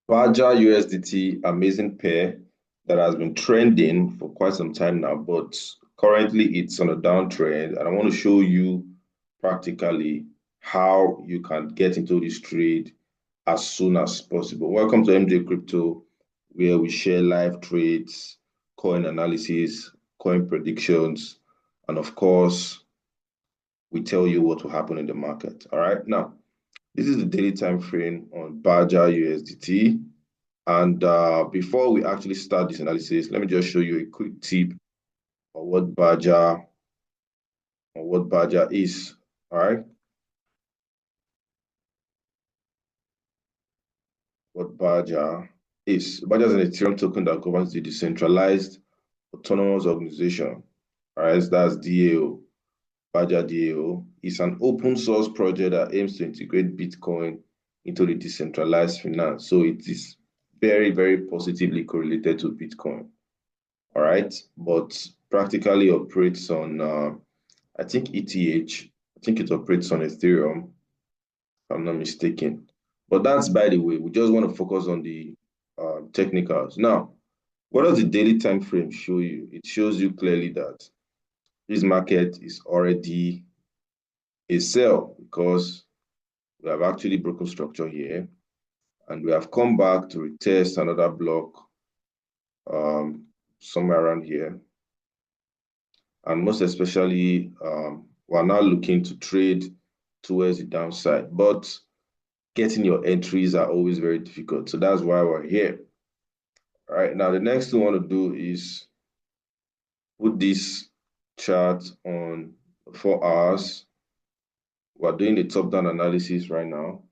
BADGER USDT, amazing pair that has been trending for quite some time now, but currently it's on a downtrend. And I want to show you practically how you can get into this trade as soon as possible. Welcome to Emjaycrypto, where we share live trades, coin analysis, coin predictions, and of course, we tell you what will happen in the market. All right. Now, this is the daily time frame on BADGER USDT. And before we actually start this analysis, let me just show you a quick tip on what BADGER is. All right. What BADGER is. BADGER is an Ethereum token that governs the decentralized autonomous organization. All right, so that's DAO. BADGER DAO is an open source project that aims to integrate Bitcoin into the decentralized finance. So it is very, very positively correlated to Bitcoin. All right, but practically operates on, I think ETH. I think it operates on Ethereum, if I'm not mistaken. But that's by the way. We just want to focus on the technicals. Now, what does the daily time frame show you? It shows you clearly that this market is already a sell because we have actually broken structure here, and we have come back to retest another block somewhere around here. And most especially, we're now looking to trade towards the downside, but getting your entries are always very difficult. So that's why we're here. All right, now the next thing we want to do is put this chart on 4 hours. We're doing the top-down analysis right now,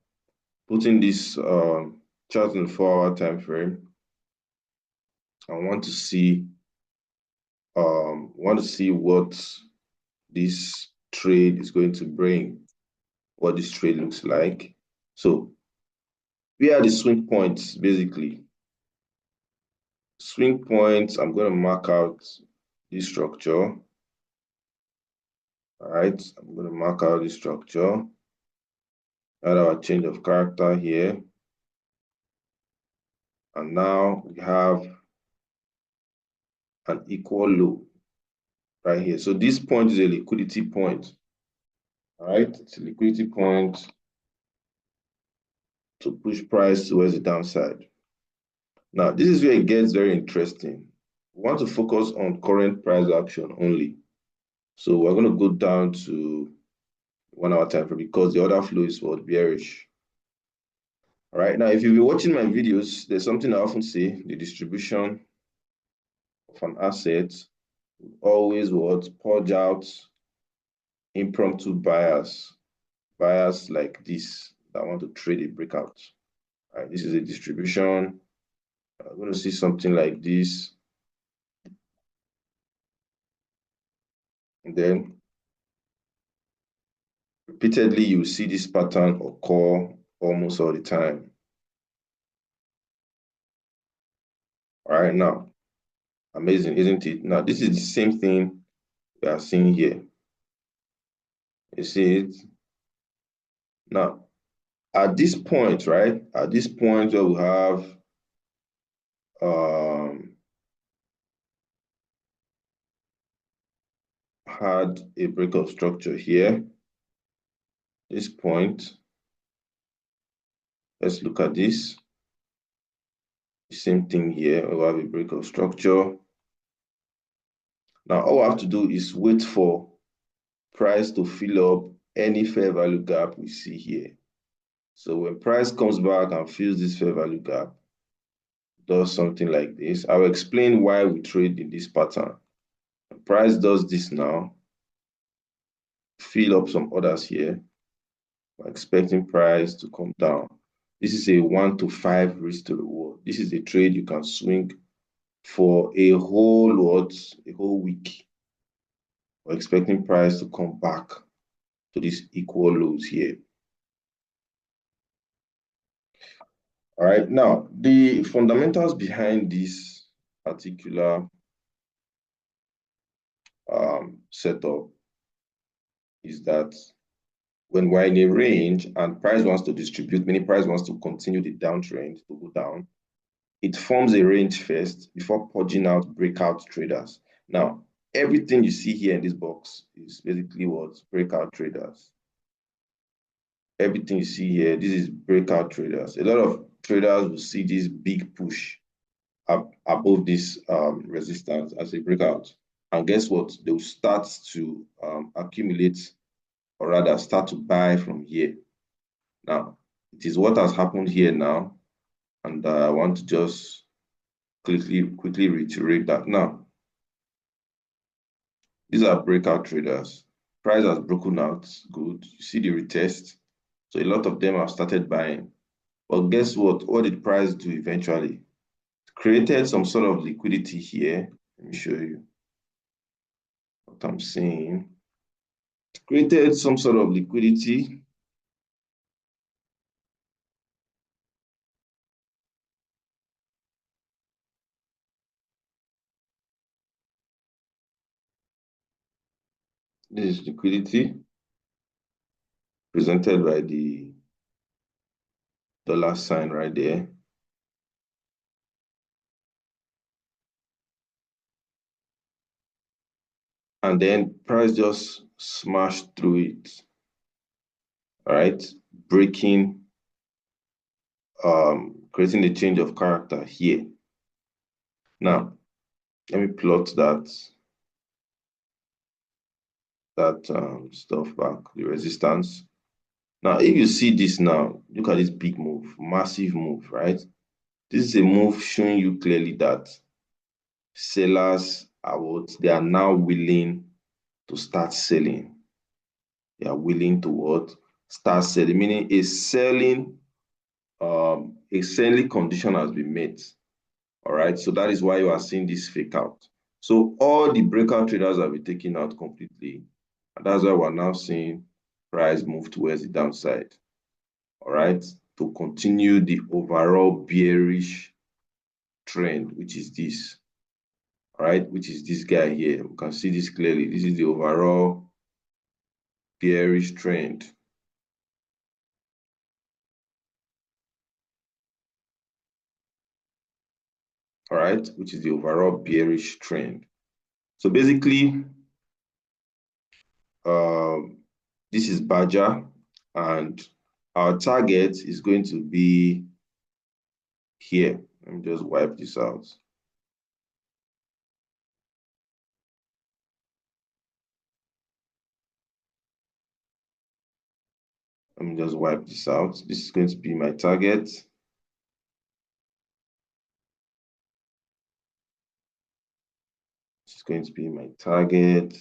putting this chart on the 4-hour time frame. I want to see what this trade is going to bring, what this trade looks like. So where are the swing points, basically? Swing points, I'm going to mark out this structure. All right, I'm going to mark out this structure. Add our change of character here. And now we have an equal low right here. So this point is a liquidity point. All right, it's a liquidity point to push price towards the downside. Now, this is where it gets very interesting. We want to focus on current price action only. So we're going to go down to 1 hour time frame because the other flow is what, bearish. All right, now if you've been watching my videos, there's something I often say: the distribution of an asset always what, purge out impromptu buyers like this that want to trade a breakout. All right, this is a distribution. I'm going to see something like this. And then repeatedly, you see this pattern occur almost all the time. All right, now, amazing, isn't it? Now, this is the same thing we are seeing here. You see it? Now, at this point, right? At this point where we have had a break of structure here. This point, let's look at this. Same thing here, we have a break of structure. Now, all we have to do is wait for price to fill up any fair value gap we see here. So when price comes back and fills this fair value gap, does something like this, I'll explain why we trade in this pattern. When price does this now, fill up some orders here. We're expecting price to come down. This is a 1 to 5 risk to reward. This is a trade you can swing for a whole week. We're expecting price to come back to these equal lows here. All right, now the fundamentals behind this particular setup is that when we're in a range and price wants to distribute, meaning price wants to continue the downtrend to go down, it forms a range first before purging out breakout traders. Now, everything you see here in this box is basically what breakout traders. Everything you see here, this is breakout traders. A lot of traders will see this big push up above this resistance as a breakout. And guess what? They'll start to accumulate, or rather start to buy from here. Now, it is what has happened here now. And I want to just quickly reiterate that. Now, these are breakout traders. Price has broken out, good. You see the retest. So a lot of them have started buying. But guess what? What did price do eventually? It created some sort of liquidity here. Let me show you what I'm seeing. It created some sort of liquidity. This is liquidity presented by the dollar sign right there. And then price just smashed through it. All right, breaking, creating a change of character here. Now, let me plot that stuff back, the resistance. Now, if you see this now, look at this big move, massive move, right? This is a move showing you clearly that sellers are what? They are now willing to start selling. They are willing to what? Start selling, meaning a selling condition has been met. All right, so that is why you are seeing this fake out. So all the breakout traders have been taken out completely. And that's why we're now seeing price move towards the downside. All right, to continue the overall bearish trend, which is this. All right, which is this guy here. We can see this clearly. This is the overall bearish trend. All right, which is the overall bearish trend. So basically, this is BADGER, and our target is going to be here. Let me just wipe this out. Let me just wipe this out. This is going to be my target. This is going to be my target.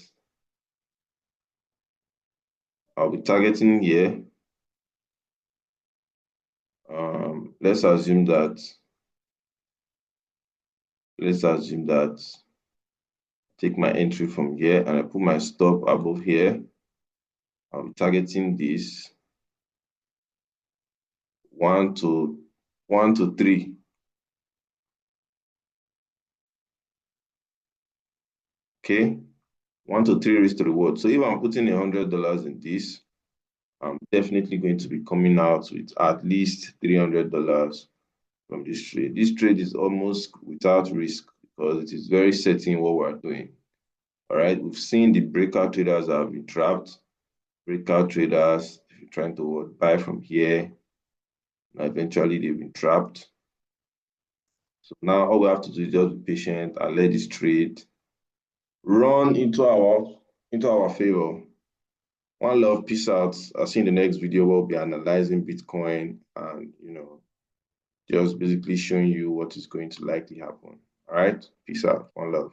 I'll be targeting here. Let's assume that take my entry from here and I put my stop above here. I'll be targeting this 1 to 3. Okay, 1 to 3 risk to reward. So if I'm putting $100 in this, I'm definitely going to be coming out with at least $300 from this trade. This trade is almost without risk because it is very certain what we're doing. All right, we've seen the breakout traders have been trapped. Breakout traders, if you're trying to buy from here, now eventually they've been trapped. So now all we have to do is just be patient and let this trade run into our favor. One love, peace out. I'll see you in the next video. We'll be analyzing Bitcoin and just basically showing you what is going to likely happen. All right, peace out. One love.